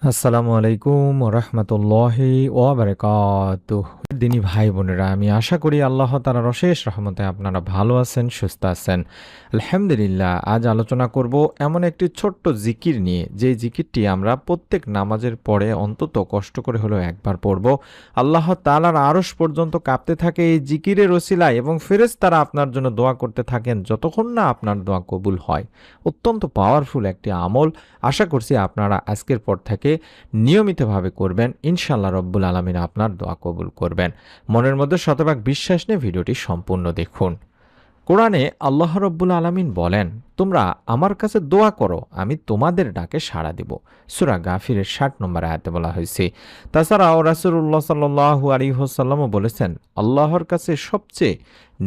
আসসালামু আলাইকুম রহমতুল্লাহি ওয়াবারাকাতুহ। দিনী ভাই বোনেরা, আমি আশা করি আল্লাহ তাআলার অশেষ রহমতে আপনারা ভালো আছেন, সুস্থ আছেন। আলহামদুলিল্লাহ। আজ আলোচনা করব এমন একটি ছোট্ট জিকির নিয়ে, যে জিকিরটি আমরা প্রত্যেক নামাজের পরে অন্তত কষ্ট করে হলেও একবার পড়ব। আল্লাহ তাআলার আরশ পর্যন্ত কাঁপতে থাকে এই জিকিরের ওসিলায়, এবং ফেরেশতারা আপনার জন্য দোয়া করতে থাকেন যতক্ষণ না আপনার দোয়া কবুল হয়। অত্যন্ত পাওয়ারফুল একটি আমল। আশা করছি আপনারা আজকের পর থেকে নিয়মিতভাবে করবেন। ইনশাআল্লাহ রব্বুল আলামিন আপনার দোয়া কবুল করবেন। মনের মধ্যে শতভাগ বিশ্বাস নিয়ে ভিডিওটি সম্পূর্ণ দেখুন। কোরআনে আল্লাহ রব্বুল আলামিন বলেন, তোমরা আমার কাছে দোয়া করো, আমি তোমাদের ডাকে সাড়া দিব। সূরা গাফিরের ৬০ নম্বর আয়াতে বলা হয়েছে। তাছাড়াও রাসূলুল্লাহ সাল্লাল্লাহু আলাইহি ওয়াসাল্লামও বলেছেন, আল্লাহর কাছে সবচেয়ে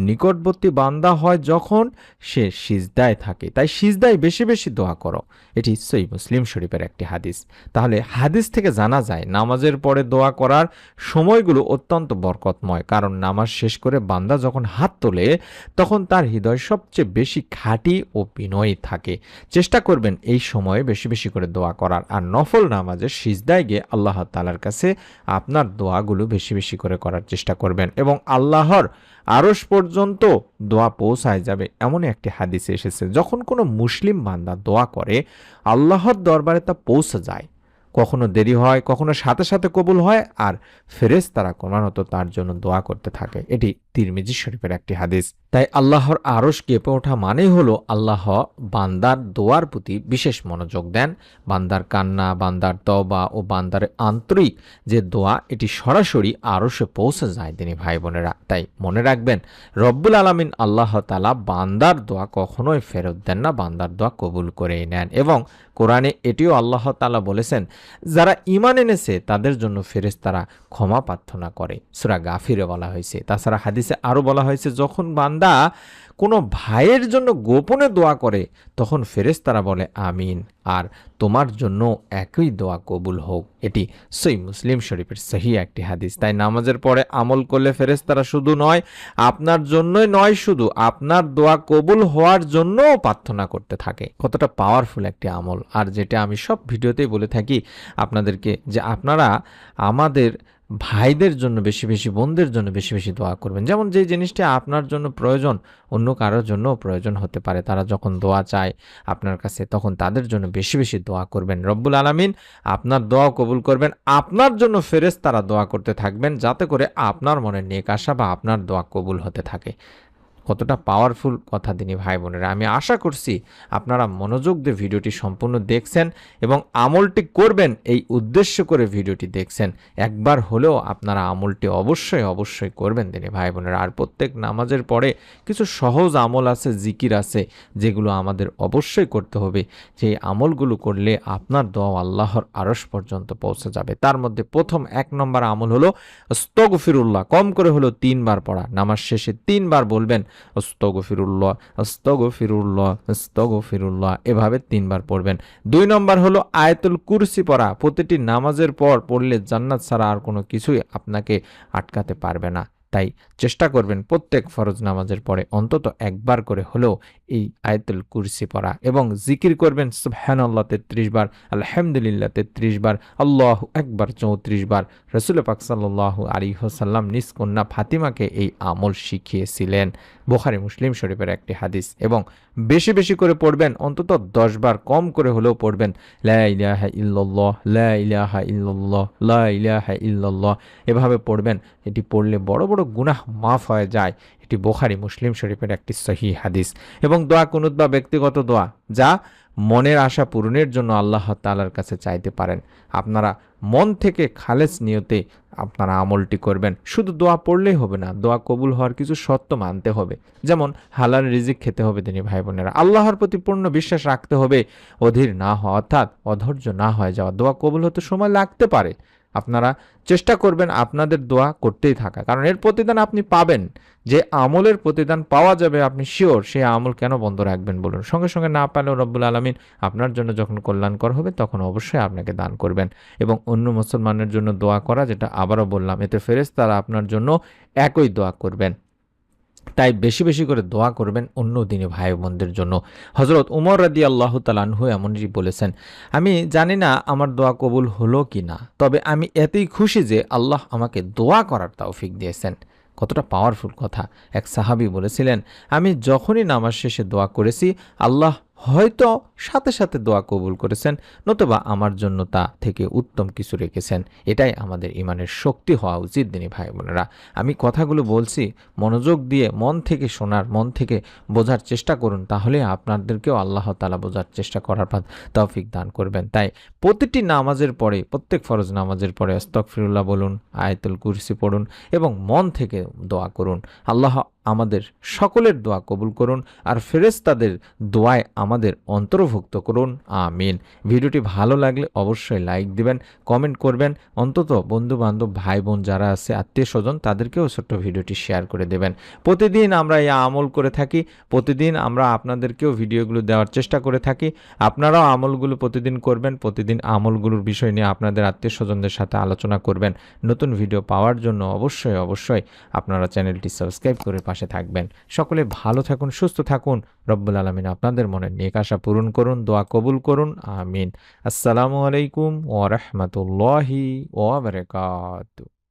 নিকটবর্তী বান্দা হয় যখন সে সিজদায় থাকে, তাই সিজদায় বেশি বেশি দোয়া করো। এটি সহিহ মুসলিম শরীফের একটি হাদিস। তাহলে হাদিস থেকে জানা যায় নামাজের পরে দোয়া করার সময়গুলো অত্যন্ত বরকতময়, কারণ নামাজ শেষ করে বান্দা যখন হাত তোলে তখন তার হৃদয় সবচেয়ে বেশি খাঁটি ও বিনয়ী থাকে। চেষ্টা করবেন এই সময়ে বেশি বেশি করে দোয়া করার, আর নফল নামাজের সিজদায় গিয়ে আল্লাহ তাআলার কাছে আপনার দোয়াগুলো বেশি বেশি করে করার চেষ্টা করবেন, এবং আল্লাহর আরশ পর্যন্ত দোয়া পৌঁছায় যাবে। এমন একটি হাদিসে এসেছে, যখন কোনো মুসলিম বান্দা দোয়া করে আল্লাহর দরবারে তা পৌঁছে যায়। কখনো দেরি হয়, কখনো সাথে সাথে কবুল হয়, আর ফেরেশতারা ক্রমাগত তার জন্য দোয়া করতে থাকে। এটি তিরমিজি শরীফের একটি হাদিস। তাই আল্লাহর আরশ কেঁপে ওঠা মানেই হলো আল্লাহ বান্দার দোয়ার প্রতি বিশেষ মনোযোগ দেন। বান্দার কান্না, বান্দার তওবা ও বান্দার আন্তরিক যে দোয়া, এটি সরাসরি আরশে পৌঁছে যায় দিনী ভাই বোনেরা। তাই মনে রাখবেন, রব্বুল আলামিন আল্লাহ তাআলা বান্দার দোয়া কখনোই ফেরত দেন না, বান্দার দোয়া কবুল করেই নেন। এবং কোরআনে এটিও আল্লাহ তাআলা বলেছেন, যারা ঈমান এনেছে তাদের জন্য ফেরেশতারা ক্ষমা প্রার্থনা করে। সূরা গাফিরে বলা হয়েছে। তাছাড়া হাদিসে আরও বলা হয়েছে, যখন বান্দা কোনো ভাইয়ের জন্য গোপনে দোয়া করে তখন ফেরেশতারা বলে আমিন, আর তোমার জন্য একই দোয়া কবুল হোক। এটি সহিহ মুসলিম শরীফের সহিহ একটি হাদিস। তাই নামাজের পরে আমল করলে ফেরেশতারা শুধু নয়, আপনার জন্যই নয়, শুধু আপনার দোয়া কবুল হওয়ার জন্যও প্রার্থনা করতে থাকে। কতটা পাওয়ারফুল একটি আমল। আর যেটা আমি সব ভিডিওতেই বলে থাকি আপনাদেরকে, যে আপনারা আমাদের ভাইদের জন্য বেশি বেশি, বোনদের জন্য বেশি বেশি দোয়া করবেন। যেমন যে জিনিসটা আপনার জন্য প্রয়োজন, অন্য কারোর জন্য প্রয়োজন হতে পারে। তারা যখন দোয়া চায় আপনার কাছে, তখন তাদের জন্য বেশি বেশি দোয়া করবেন। রব্বুল আলামিন আপনার দোয়া কবুল করবেন। আপনার জন্য ফেরেশতারা দোয়া করতে থাকবেন, যাতে করে আপনার মনে নেক আশা বা আপনার দোয়া কবুল হতে থাকে। কতটা পাওয়ারফুল কথা দিনী ভাই বোনেরা। আমি আশা করছি আপনারা মনোযোগ দিয়ে ভিডিওটি সম্পূর্ণ দেখছেন এবং আমলটি করবেন এই উদ্দেশ্য করে ভিডিওটি দেখছেন। একবার হলেও আপনারা আমলটি অবশ্যই অবশ্যই করবেন দিনী ভাই বোনেরা। আর প্রত্যেক নামাজের পরে কিছু সহজ আমল আছে, জিকির আছে, যেগুলো আমাদের অবশ্যই করতে হবে। সেই আমলগুলো করলে আপনার দোয়া আল্লাহর আরশ পর্যন্ত পৌঁছে যাবে। তার মধ্যে প্রথম ১ নম্বর আমল হলো আস্তাগফিরুল্লাহ। কম করে হলো ৩ বার পড়া। নামাজ শেষে ৩ বার বলবেন আস্তাগফিরুল্লাহ, আস্তাগফিরুল্লাহ, আস্তাগফিরুল্লাহ, এভাবে ৩ বার পড়বেন। ২ নম্বর হলো আয়াতুল কুরসি পড়া। প্রতিটি নামাজের পর পড়লে জান্নাত ছাড়া আর কোনো কিছুই আপনাকে আটকাতে পারবে না। তাই চেষ্টা করবেন প্রত্যেক ফরজ নামাজের পরে অন্তত একবার করে হলেও এই আয়াতুল কুরসি পড়া, এবং জিকির করবেন সুবহানাল্লাহ ৩৩ বার, আলহামদুলিল্লাহ ৩৩ বার, আল্লাহু আকবার ৩৪ বার। রাসূল পাক সাল্লাল্লাহু আলাইহি ওয়াসাল্লাম নিজ কন্যা ফাতিমাকে এই আমল শিখিয়েছিলেন। বুখারী মুসলিম শরীফের একটি হাদিস। এবং বেশি বেশি করে পড়বেন, অন্তত ১০ বার কম করে হলেও পড়বেন লা ইলাহা ইল্লাল্লাহ, লা ইলাহা ইল্লাল্লাহ, লা ইলাহা ইল্লাল্লাহ, এভাবে পড়বেন। এটি পড়লে বড় বড় গুনাহ মাফ হয়ে যায়। এটি বুখারী মুসলিম শরীফের একটি সহিহ হাদিস। এবং দোয়া কুনুত বা ব্যক্তিগত দোয়া, যা মনের আশা পূরণের জন্য আল্লাহ তাআলার কাছে চাইতে পারেন। আপনারা মন থেকে খালেস নিয়তে আপনারা আমলটি করবেন। শুধু দোয়া পড়লেই হবে না, দোয়া কবুল হওয়ার কিছু শর্ত মানতে হবে। যেমন হালাল রিজিক খেতে হবে দিনী ভাই বোনেরা। আল্লাহর প্রতি পূর্ণ বিশ্বাস রাখতে হবে। অধীর না হওয়া, অর্থাৎ অধৈর্য না হয়ে যাওয়া। দোয়া কবুল হতে সময় লাগতে পারে। আপনারা চেষ্টা করবেন আপনাদের দোয়া করতেই থাকা, কারণ এর প্রতিদান আপনি পাবেন। যে আমলের প্রতিদান পাওয়া যাবে আপনি শিওর, সেই আমল কেন বন্ধ রাখবেন বলুন। সঙ্গে সঙ্গে না পারলেও রব্বুল আলামিন আপনার জন্য যখন কল্যাণকর হবে তখন অবশ্যই আপনাকে দান করবেন। এবং অন্য মুসলমানের জন্য দোয়া করা, যেটা আবারও বললাম, এতে ফেরেশতারা আপনার জন্য একই দোয়া করবেন। তাই বেশি বেশি করে দোয়া করবেন অন্য দিনী ভাই বোনদের জন্য। হজরত উমর রাদিয়াল্লাহু তাআলা আনহু এমনটি বলেছেন, আমি জানি না আমার দোয়া কবুল হলো কি না, তবে আমি এতই খুশি যে আল্লাহ আমাকে দোয়া করার তৌফিক দিয়েছেন। কতটা পাওয়ারফুল কথা। এক সাহাবী বলেছিলেন, আমি যখনই নামাজ শেষে দোয়া করেছি, আল্লাহ হয়তো সাথে সাথে দোয়া কবুল করেছেন, নতুবা আমার জন্য তা থেকে উত্তম কিছু রেখেছেন। এটাই আমাদের ইমানের শক্তি হওয়া উচিত দিনী ভাই বোনেরা। আমি কথাগুলো বলছি, মনোযোগ দিয়ে মন থেকে শোনার, মন থেকে বোঝার চেষ্টা করুন, তাহলে আপনাদেরকেও আল্লাহ তাআলা বোঝার চেষ্টা করার তৌফিক দান করবেন। তাই প্রতিটি নামাজের পরে, প্রত্যেক ফরজ নামাজের পরে আস্তাগফিরুল্লাহ বলুন, আয়াতুল কুরসি পড়ুন এবং মন থেকে দোয়া করুন। আল্লাহ আমাদের সকলের দোয়া কবুল করুন আর ফেরেশতাদের দোয়ায় আমাদের অন্তর্ভুক্ত করুন, আমিন। ভিডিওটি ভালো লাগলে অবশ্যই লাইক দিবেন, কমেন্ট করবেন, অন্তত বন্ধু বান্ধব ভাই বোন যারা আছে, আত্মীয় স্বজন, তাদেরকেও ছোট্ট ভিডিওটি শেয়ার করে দেবেন। প্রতিদিন আমরা এই আমল করে থাকি, প্রতিদিন আমরা আপনাদেরকেও ভিডিওগুলো দেওয়ার চেষ্টা করে থাকি। আপনারাও আমলগুলো প্রতিদিন করবেন, প্রতিদিন আমলগুলোর বিষয় নিয়ে আপনাদের আত্মীয় স্বজনদের সাথে আলোচনা করবেন। নতুন ভিডিও পাওয়ার জন্য অবশ্যই অবশ্যই আপনারা চ্যানেলটি সাবস্ক্রাইব করে পাশে থাকবেন। সকলে ভালো থাকুন, সুস্থ থাকুন। রব্বুল আলামিন আপনাদের মনের নেক আশা পূরণ করুন, দোয়া কবুল করুন, আমিন। আসসালামু আলাইকুম ওয়া রাহমাতুল্লাহি ওয়া বারাকাতুহু।